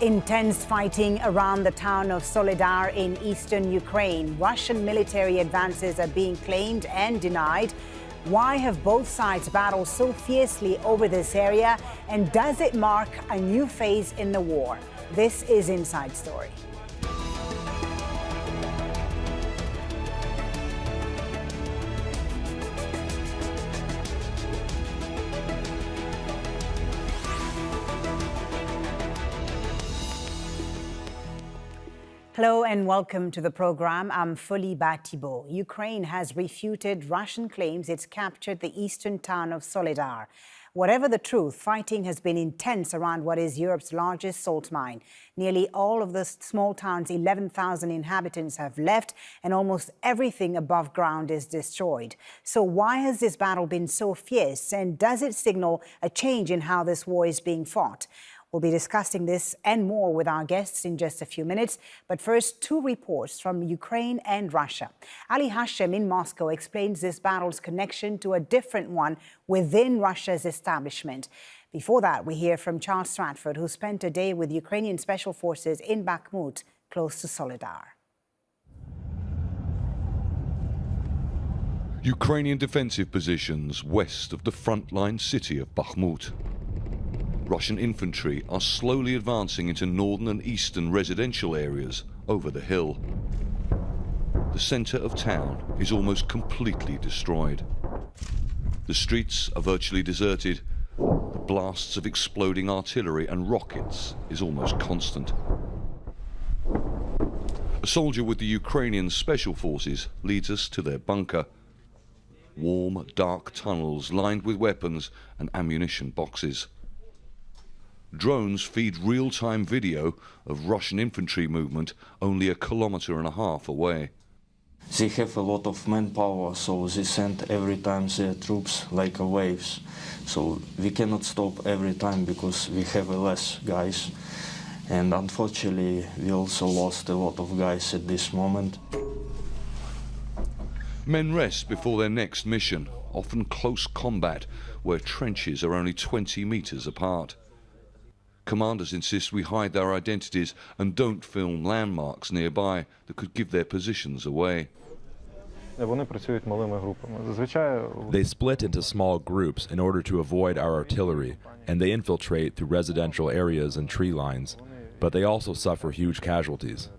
Intense fighting around the town of Soledar in eastern Ukraine. Russian military advances are being claimed and denied. Why have both sides battled so fiercely over this area? And does it mark a new phase in the war? This is Inside Story. Hello and welcome to the program. I'm Folly by Thibault. Ukraine has refuted Russian claims it's captured the eastern town of Soledar. Whatever the truth, fighting has been intense around what is Europe's largest salt mine. Nearly all of the small town's 11,000 inhabitants have left, and almost everything above ground is destroyed. So why has this battle been so fierce, and does it signal a change in how this war is being fought? We'll be discussing this and more with our guests in just a few minutes. But first, two reports from Ukraine and Russia. Ali Hashem in Moscow explains this battle's connection to a different one within Russia's establishment. Before that, we hear from Charles Stratford, who spent a day with Ukrainian special forces in Bakhmut, close to Soledar. Ukrainian defensive positions west of the frontline city of Bakhmut. Russian infantry are slowly advancing into northern and eastern residential areas over the hill. The centre of town is almost completely destroyed. The streets are virtually deserted. The blasts of exploding artillery and rockets is almost constant. A soldier with the Ukrainian Special Forces leads us to their bunker. Warm, dark tunnels lined with weapons and ammunition boxes. Drones feed real-time video of Russian infantry movement only 1.5 kilometers away. They have a lot of manpower, so they send every time their troops like waves. So we cannot stop every time because we have less guys. And unfortunately, we also lost a lot of guys at this moment. Men rest before their next mission, often close combat, where trenches are only 20 meters apart. Commanders insist we hide their identities and don't film landmarks nearby that could give their positions away. They split into small groups in order to avoid our artillery, and they infiltrate through residential areas and tree lines, but they also suffer huge casualties.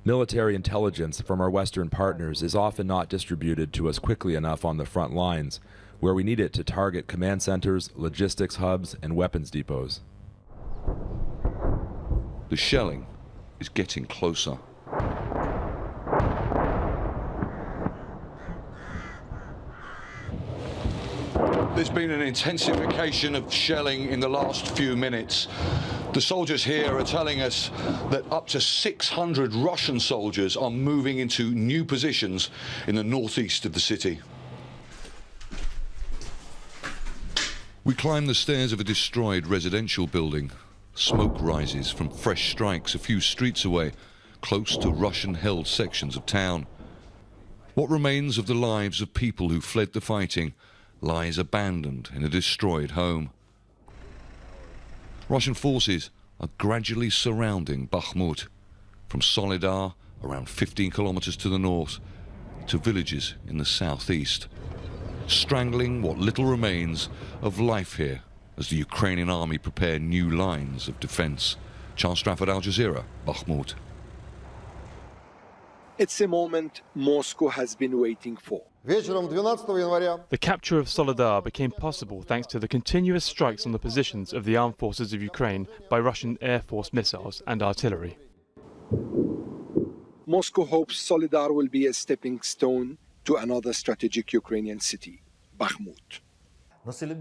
Military intelligence from our Western partners is often not distributed to us quickly enough on the front lines, where we need it to target command centers, logistics hubs, and weapons depots. The shelling is getting closer. There's been an intensification of shelling in the last few minutes. The soldiers here are telling us that up to 600 Russian soldiers are moving into new positions in the northeast of the city. We climb the stairs of a destroyed residential building. Smoke rises from fresh strikes a few streets away, close to Russian-held sections of town. What remains of the lives of people who fled the fighting lies abandoned in a destroyed home. Russian forces are gradually surrounding Bakhmut, from Soledar, around 15 kilometers to the north, to villages in the southeast, strangling what little remains of life here as the Ukrainian army prepare new lines of defense. Charles Stratford, Al Jazeera, Bakhmut. It's a moment Moscow has been waiting for. The capture of Soledar became possible thanks to the continuous strikes on the positions of the armed forces of Ukraine by Russian Air Force missiles and artillery. Moscow hopes Soledar will be a stepping stone to another strategic Ukrainian city, Bakhmut.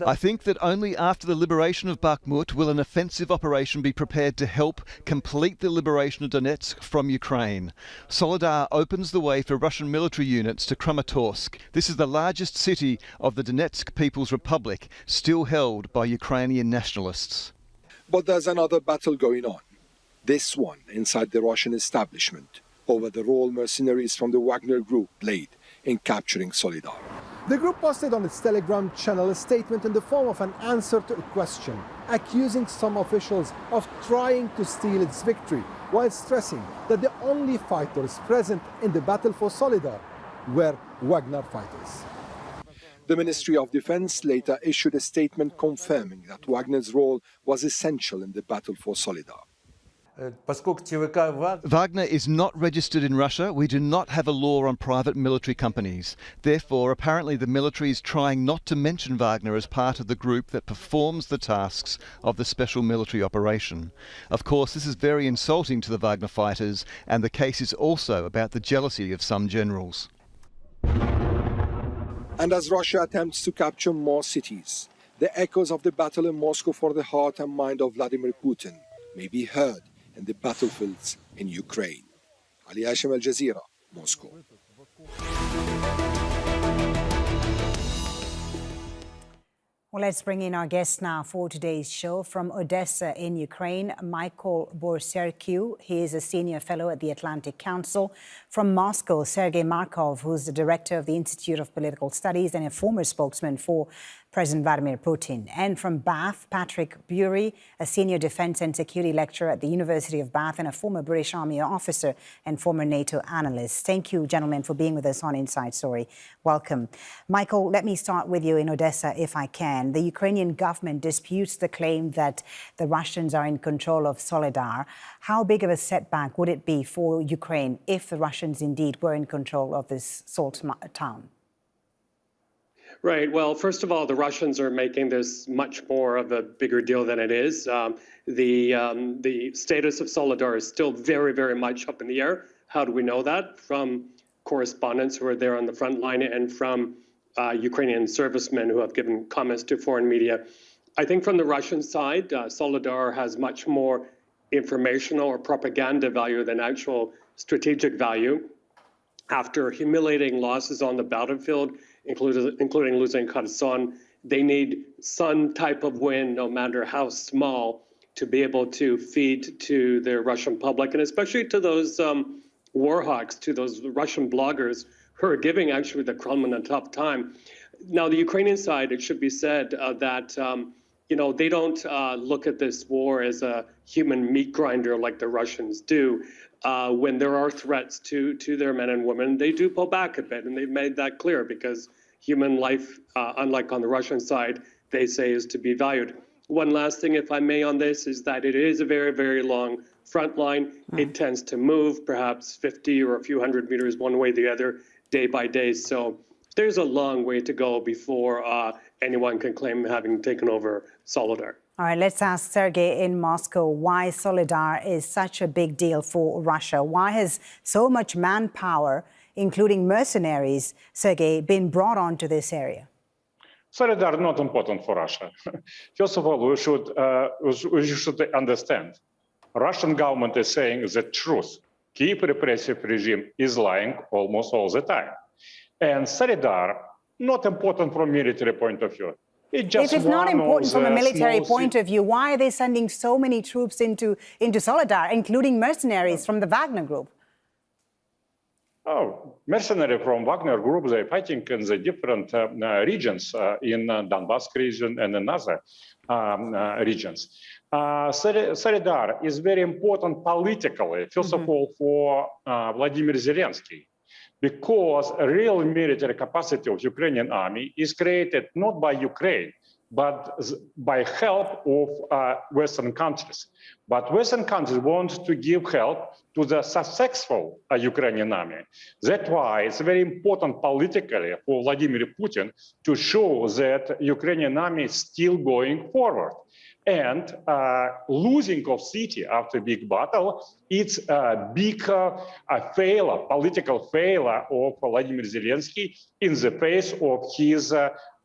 I think that only after the liberation of Bakhmut will an offensive operation be prepared to help complete the liberation of Donetsk from Ukraine. Soledar opens the way for Russian military units to Kramatorsk. This is the largest city of the Donetsk People's Republic, still held by Ukrainian nationalists. But there's another battle going on. This one inside the Russian establishment over the role mercenaries from the Wagner Group played in capturing Soledar. The group posted on its Telegram channel a statement in the form of an answer to a question. accusing some officials of trying to steal its victory, while stressing that the only fighters present in the battle for Soledar were Wagner fighters. The Ministry of Defense later issued a statement confirming that Wagner's role was essential in the battle for Soledar. Wagner is not registered in Russia. We do not have a law on private military companies. Therefore, apparently the military is trying not to mention Wagner as part of the group that performs the tasks of the special military operation. Of course, this is very insulting to the Wagner fighters, and the case is also about the jealousy of some generals. And as Russia attempts to capture more cities, the echoes of the battle in Moscow for the heart and mind of Vladimir Putin may be heard in the battlefields in Ukraine. Ali Hashim, Al Jazeera, Moscow. Well, let's bring in our guest now for today's show. From Odessa in Ukraine, Bociurkiw. He is a senior fellow at the Atlantic Council. From Moscow, Sergei Markov, who's the director of the Institute of Political Studies and a former spokesman for President Vladimir Putin. And from Bath, Bewry, a senior defense and security lecturer at the University of Bath and a former British Army officer and former NATO analyst. Thank you, gentlemen, for being with us on Inside Story. Welcome. Michael, let me start with you in Odessa, if I can. The Ukrainian government disputes the claim that the Russians are in control of Soledar. How big of a setback would it be for Ukraine if the Russians indeed were in control of this salt town? Right. Well, first of all, the Russians are making this much more of a bigger deal than it is. The status of Soledar is still very, very much up in the air. How do we know that? From correspondents who are there on the front line and from Ukrainian servicemen who have given comments to foreign media. I think from the Russian side, Soledar has much more informational or propaganda value than actual strategic value. After humiliating losses on the battlefield, including losing Kherson, they need some type of win, no matter how small, to be able to feed to the Russian public, and especially to those war hawks, to those Russian bloggers who are giving actually the Kremlin a tough time. Now, the Ukrainian side, it should be said that they don't look at this war as a human meat grinder like the Russians do. When there are threats to their men and women, they do pull back a bit, and they've made that clear because human life, unlike on the Russian side, they say is to be valued. One last thing, if I may, on this is that it is a very, very long front line. It tends to move perhaps 50 or a few hundred meters one way or the other, day by day. So there's a long way to go before anyone can claim having taken over Soledar. All right, let's ask Sergei in Moscow why Soledar is such a big deal for Russia. Why has so much manpower, including mercenaries, Sergei, been brought onto this area? Soledar not important for Russia. First of all, we should understand, Russian government is saying the truth. Kiev repressive regime is lying almost all the time. And Soledar, not important from military point of view. If it's not important from a military point of view, why are they sending so many troops into Soledar, including mercenaries from the Wagner group? Oh, mercenaries from Wagner group, they're fighting in the different regions in Donbass region and in other regions. Soledar is very important politically, first of all, for Vladimir Zelensky, because a real military capacity of Ukrainian army is created not by Ukraine, but by help of Western countries. But Western countries want to give help to the successful Ukrainian army. That's why it's very important politically for Vladimir Putin to show that Ukrainian army is still going forward. And losing of city after big battle, it's a big failure, political failure of Vladimir Zelensky in the face of his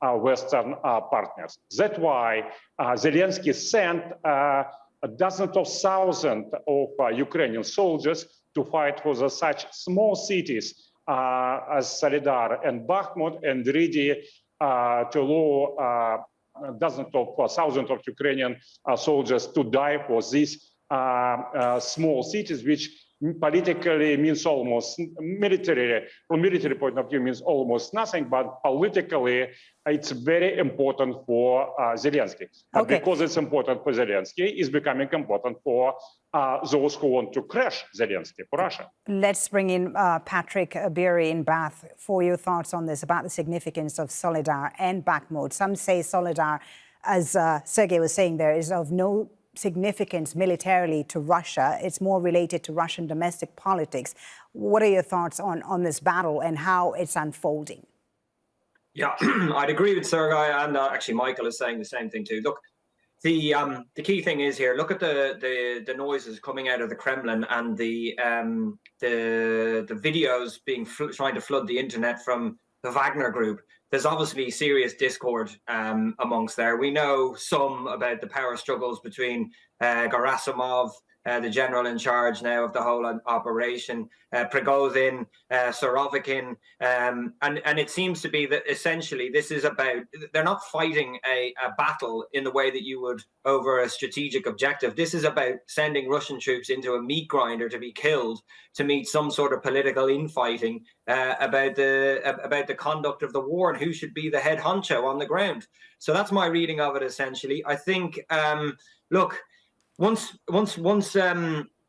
Western partners. That's why Zelensky sent dozens of thousands of Ukrainian soldiers to fight for such small cities as Soledar and Bakhmut, and ready to allow dozens of thousands of Ukrainian soldiers to die for these small cities, which politically means almost military, from military point of view means almost nothing, but politically it's very important for Zelensky. But because it's important for Zelensky, it's becoming important for those who want to crash Zelensky, for Russia. Let's bring in Patrick Bewry in Bath for your thoughts on this, about the significance of Soledar and Bakhmut. Some say Soledar, as Sergei was saying there, is of no significance militarily to Russia. It's more related to Russian domestic politics. What are your thoughts on this battle and how it's unfolding? Yeah, I'd agree with Sergei, and actually Michael is saying the same thing too. Look, the key thing is here, look at the noises coming out of the Kremlin and the videos being trying to flood the internet from the Wagner group. There's obviously serious discord amongst there. We know some about the power struggles between Gerasimov, the general in charge now of the whole operation, Prigozhin, Sorovikin, and it seems to be that essentially this is about, they're not fighting a battle in the way that you would over a strategic objective. This is about sending Russian troops into a meat grinder to be killed to meet some sort of political infighting about the conduct of the war and who should be the head honcho on the ground. So that's my reading of it essentially. I think, look, once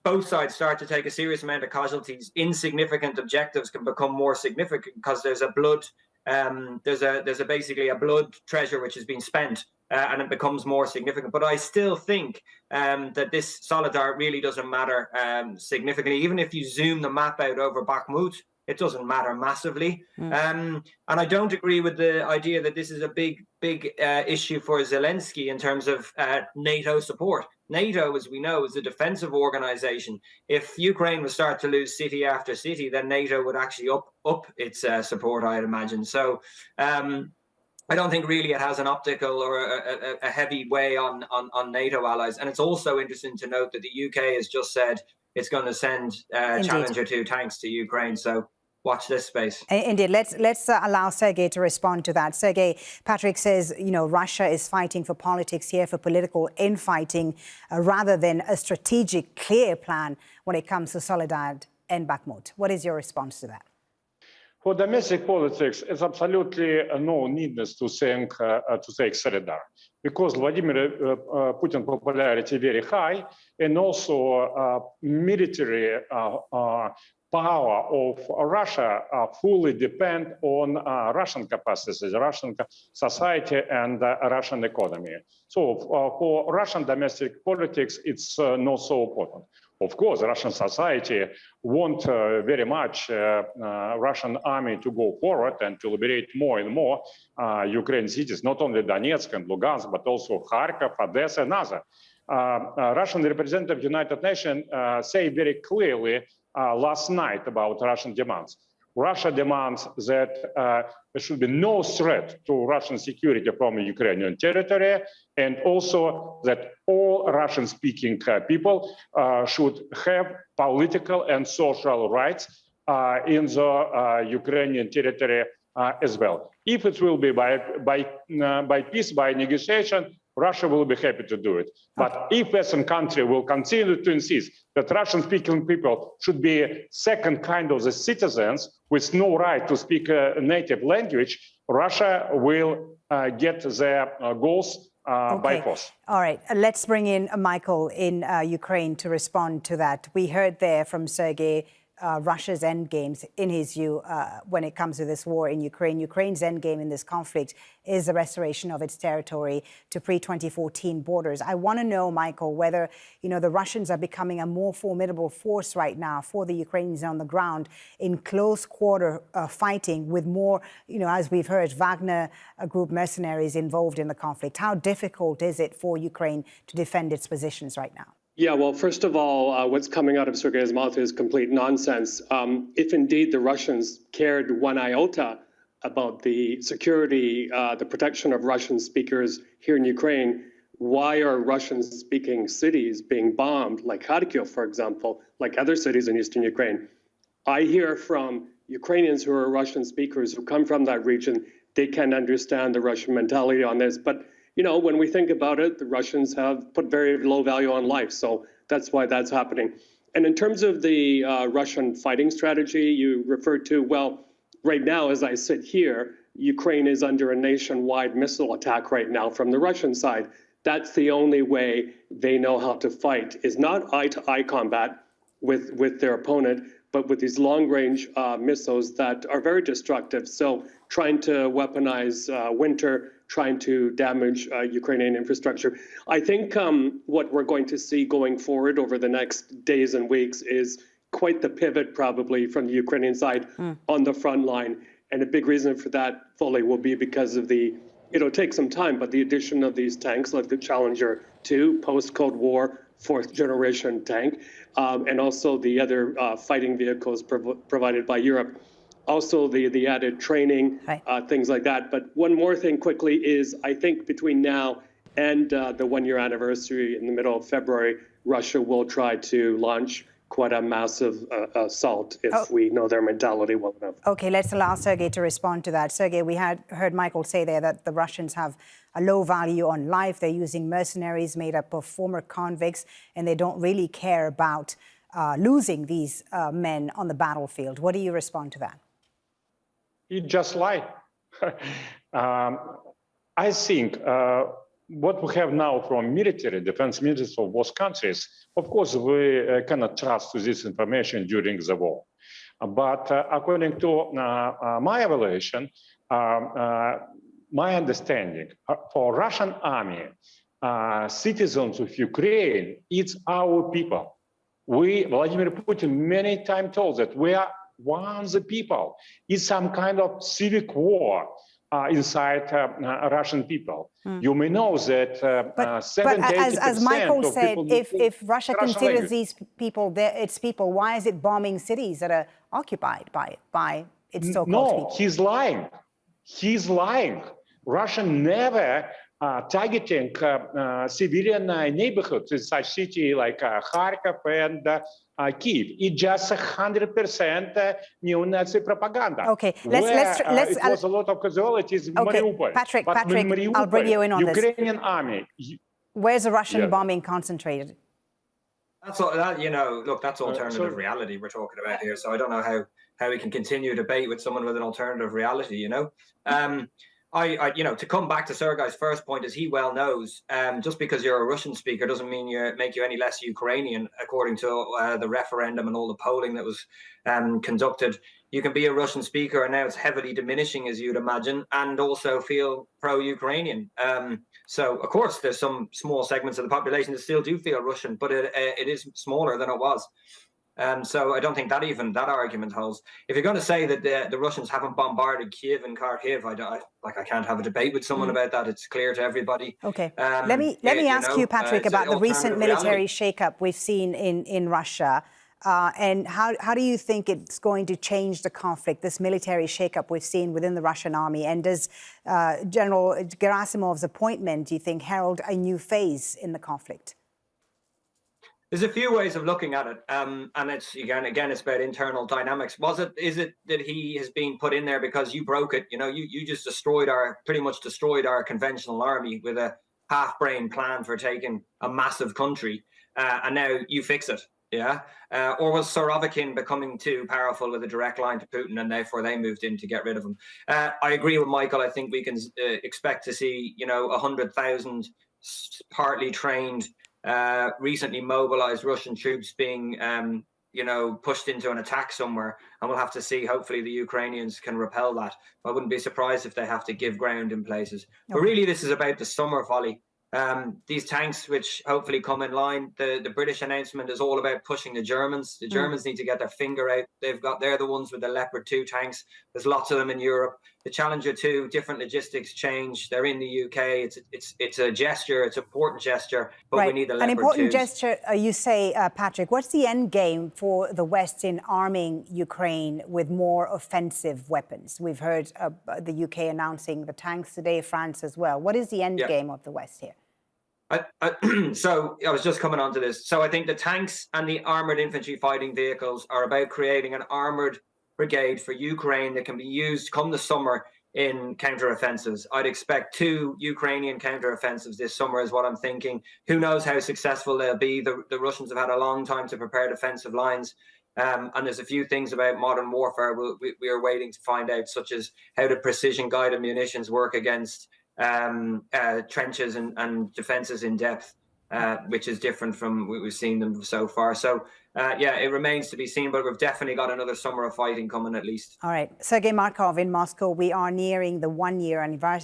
both sides start to take a serious amount of casualties, insignificant objectives can become more significant because there's a blood, there's basically a blood treasure which has been spent, and it becomes more significant. But I still think that this Soledar really doesn't matter significantly. Even if you zoom the map out over Bakhmut, it doesn't matter massively. And I don't agree with the idea that this is a big issue for Zelensky in terms of NATO support. NATO, as we know, is a defensive organization. If Ukraine would start to lose city after city, then NATO would actually up its support, I'd imagine. So I don't think really it has an optical or a heavy way on NATO allies. And it's also interesting to note that the UK has just said it's going to send Challenger 2 tanks to Ukraine. So watch this space. Indeed. Let's allow Sergei to respond to that. Sergei, Patrick says, you know, Russia is fighting for politics here, for political infighting, rather than a strategic, clear plan when it comes to Soledar and Bakhmut. What is your response to that? For domestic politics, it's absolutely no needness to take Soledar, because Vladimir Putin's popularity very high, and also military power of Russia fully depend on Russian capacities, Russian society, and Russian economy. So for Russian domestic politics, it's not so important. Of course, Russian society want very much Russian army to go forward and to liberate more and more Ukrainian cities, not only Donetsk and Lugansk, but also Kharkov, Odessa, and others. Russian representative of the United Nations say very clearly last night about Russian demands. Russia demands that there should be no threat to Russian security from Ukrainian territory, and also that all Russian-speaking people should have political and social rights in the Ukrainian territory as well. If it will be by peace, by negotiation, Russia will be happy to do it. But if Western country will continue to insist that Russian-speaking people should be second kind of the citizens with no right to speak a native language, Russia will get their goals by force. All right, let's bring in Michael in Ukraine to respond to that. We heard there from Sergei Russia's endgames, in his view, when it comes to this war in Ukraine. Ukraine's endgame in this conflict is the restoration of its territory to pre-2014 borders. I want to know, Michael, whether, you know, the Russians are becoming a more formidable force right now for the Ukrainians on the ground in close quarter fighting with more, you know, as we've heard, Wagner group mercenaries involved in the conflict. How difficult is it for Ukraine to defend its positions right now? Yeah, well, first of all, what's coming out of Sergei's mouth is complete nonsense. If indeed the Russians cared one iota about the security, the protection of Russian speakers here in Ukraine, why are Russian-speaking cities being bombed, like Kharkiv, for example, like other cities in eastern Ukraine? I hear from Ukrainians who are Russian speakers who come from that region, they can understand the Russian mentality on this, but you know, when we think about it, the Russians have put very low value on life. So that's why that's happening. And in terms of the Russian fighting strategy you referred to, well, right now, as I sit here, Ukraine is under a nationwide missile attack right now from the Russian side. That's the only way they know how to fight, is not eye-to-eye combat with their opponent, but with these long-range missiles that are very destructive. So trying to weaponize winter, trying to damage Ukrainian infrastructure. I think what we're going to see going forward over the next days and weeks is quite the pivot probably from the Ukrainian side on the front line. And a big reason for that, Folly, will be because of it'll take some time, but the addition of these tanks like the Challenger 2, post-Cold War, fourth generation tank, and also the other fighting vehicles provided by Europe. Also the added training, things like that. But one more thing quickly is, I think between now and the one-year anniversary in the middle of February, Russia will try to launch quite a massive assault if we know their mentality well enough. Okay, let's allow Sergei to respond to that. Sergei, we had heard Michael say there that the Russians have a low value on life. They're using mercenaries made up of former convicts, and they don't really care about losing these men on the battlefield. What do you respond to that? You just lie. I think what we have now from defense ministers of both countries, of course, we cannot trust to this information during the war. But according to my evaluation, my understanding, for Russian army, citizens of Ukraine, it's our people. Vladimir Putin many times told that we are one of the people. It's some kind of civic war inside Russian people. You may know that 70-80% as Michael said, if Russia considers language. these people its people, why is it bombing cities that are occupied by its so-called people? No, he's lying. He's lying. Russia never targeting civilian neighborhoods in such city like Kharkov and Kyiv. It's just 100% neo-Nazi propaganda. Okay, let's it was a lot of casualties in Mariupol. Patrick, Mariupol, I'll bring you in on Ukrainian army. Where's the Russian bombing concentrated? That's all. Look, that's alternative reality we're talking about here. So I don't know how we can continue a debate with someone with an alternative reality. To come back to Sergei's first point, as he well knows, just because you're a Russian speaker doesn't mean make you any less Ukrainian. According to the referendum and all the polling that was conducted, you can be a Russian speaker, and now it's heavily diminishing, as you'd imagine, and also feel pro-Ukrainian. So, of course, there's some small segments of the population that still do feel Russian, but it is smaller than it was. So I don't think that argument holds. If you're going to say that the Russians haven't bombarded Kyiv and Kharkiv, I can't have a debate with someone about that. It's clear to everybody. Okay. Let me ask you, Patrick, about the recent military shakeup we've seen in Russia. And how do you think it's going to change the conflict, this military shakeup we've seen within the Russian army? And does General Gerasimov's appointment, do you think, herald a new phase in the conflict? There's a few ways of looking at it, and it's again, it's about internal dynamics. Is it that he has been put in there because you broke it? You just pretty much destroyed our conventional army with a half-brained plan for taking a massive country, and now you fix it. Yeah, or was Sorovikin becoming too powerful with a direct line to Putin, and therefore they moved in to get rid of him? I agree with Michael. I think we can expect to see 100,000 partly trained, recently mobilized Russian troops being pushed into an attack somewhere, and we'll have to see. Hopefully the Ukrainians can repel that. I wouldn't be surprised if they have to give ground in places. Okay. But really this is about the summer, Folly. These tanks, which hopefully come in line, the British announcement is all about pushing the Germans. The Germans need to get their finger out. They're the ones with the Leopard 2 tanks. There's lots of them in Europe. The Challenger 2, different logistics change. They're in the UK. It's a gesture. It's an important gesture, but we need the Leopard 2s. An important gesture, you say, Patrick. What's the end game for the West in arming Ukraine with more offensive weapons? We've heard the UK announcing the tanks today, France as well. What is the end game of the West here? So I was just coming on to this. So I think the tanks and the armored infantry fighting vehicles are about creating an armored brigade for Ukraine that can be used come the summer in counteroffensives. I'd expect 2 Ukrainian counteroffensives this summer is what I'm thinking. Who knows how successful they'll be. The Russians have had a long time to prepare defensive lines. And there's a few things about modern warfare we are waiting to find out, such as how do precision-guided munitions work against trenches and defences in depth, which is different from we've seen them so far. So, yeah, it remains to be seen, but we've definitely got another summer of fighting coming at least. All right. Sergei Markov in Moscow, we are nearing the 1-year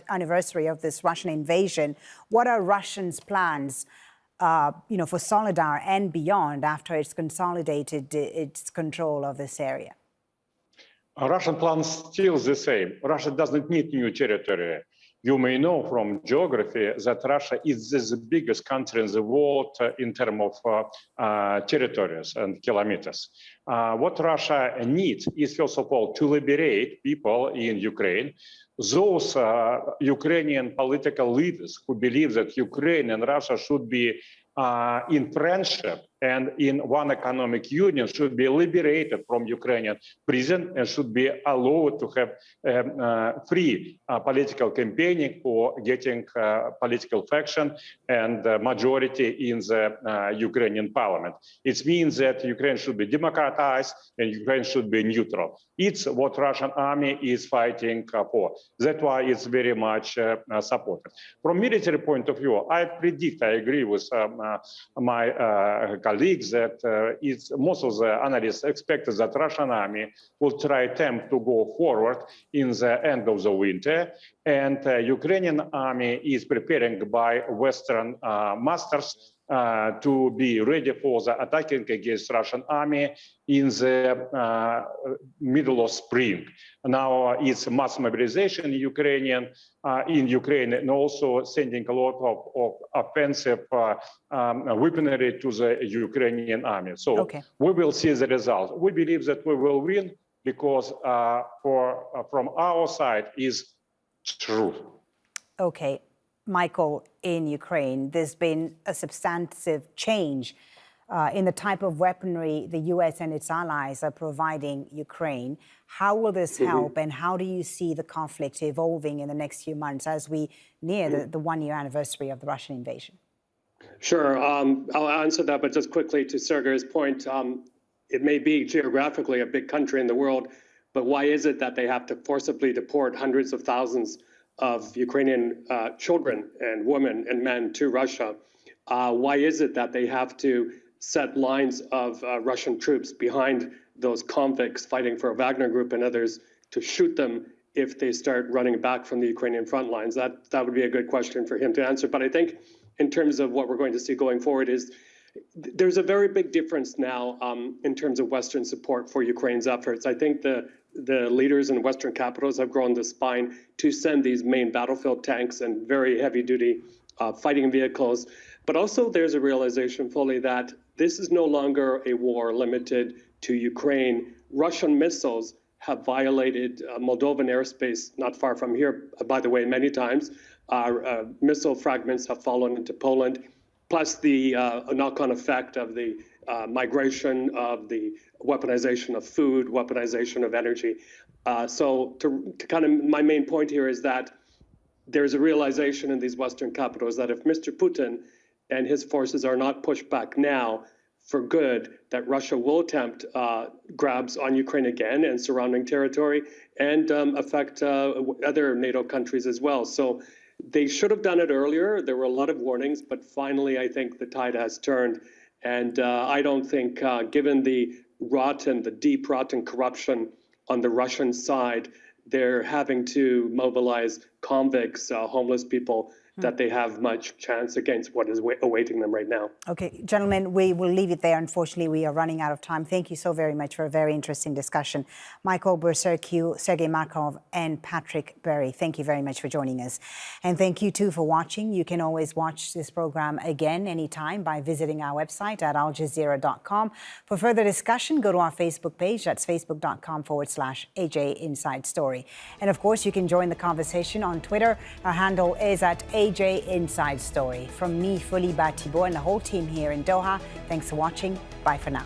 anniversary of this Russian invasion. What are Russians' plans for Soledar and beyond after it's consolidated its control of this area? Russian plan still the same. Russia doesn't need new territory. You may know from geography that Russia is the biggest country in the world in terms of territories and kilometers. What Russia needs is, first of all, to liberate people in Ukraine. Those Ukrainian political leaders who believe that Ukraine and Russia should be in friendship and in one economic union should be liberated from Ukrainian prison and should be allowed to have free political campaigning for getting political faction and majority in the Ukrainian parliament. It means that Ukraine should be democratized and Ukraine should be neutral. It's what Russian army is fighting for. That's why it's very much supported. From military point of view, I agree with my colleagues that most of the analysts expect that Russian army will try attempt to go forward in the end of the winter, and Ukrainian army is preparing by Western masters to be ready for the attacking against Russian army in the middle of spring. Now it's mass mobilization in Ukraine, and also sending a lot of offensive weaponry to the Ukrainian army. So we will see the result. We believe that we will win because from our side is true. Okay. Michael, in Ukraine, there's been a substantive change in the type of weaponry the U.S. and its allies are providing Ukraine. How will this help, and how do you see the conflict evolving in the next few months as we near the 1-year anniversary of the Russian invasion? Sure. I'll answer that, but just quickly to Sergei's point, it may be geographically a big country in the world, but why is it that they have to forcibly deport hundreds of thousands of Ukrainian children and women and men to Russia? Why is it that they have to set lines of Russian troops behind those convicts fighting for a Wagner group and others to shoot them if they start running back from the Ukrainian front lines? That would be a good question for him to answer. But I think in terms of what we're going to see going forward is there's a very big difference now in terms of Western support for Ukraine's efforts. I think the leaders in Western capitals have grown the spine to send these main battlefield tanks and very heavy-duty fighting vehicles. But also there's a realization fully that this is no longer a war limited to Ukraine. Russian missiles have violated Moldovan airspace not far from here, by the way, many times. Missile fragments have fallen into Poland, plus the knock-on effect of the migration of the weaponization of food, weaponization of energy. So to kind of, my main point here is that there's a realization in these Western capitals that if Mr. Putin and his forces are not pushed back now for good, that Russia will attempt grabs on Ukraine again and surrounding territory and affect other NATO countries as well. So they should have done it earlier. There were a lot of warnings, but finally, I think the tide has turned. And I don't think, given the deep rotten corruption on the Russian side, they're having to mobilize convicts, homeless people, that they have much chance against what is awaiting them right now. Okay, gentlemen, we will leave it there. Unfortunately, we are running out of time. Thank you so very much for a very interesting discussion. Michael Bociurkiw, Sergei Markov, and Patrick Bewry, thank you very much for joining us. And thank you, too, for watching. You can always watch this program again anytime by visiting our website at aljazeera.com. For further discussion, go to our Facebook page. That's facebook.com/AJ Inside Story. And, of course, you can join the conversation on Twitter. Our handle is at AJ Inside Story. From me, Folly, Thibault, and the whole team here in Doha, thanks for watching. Bye for now.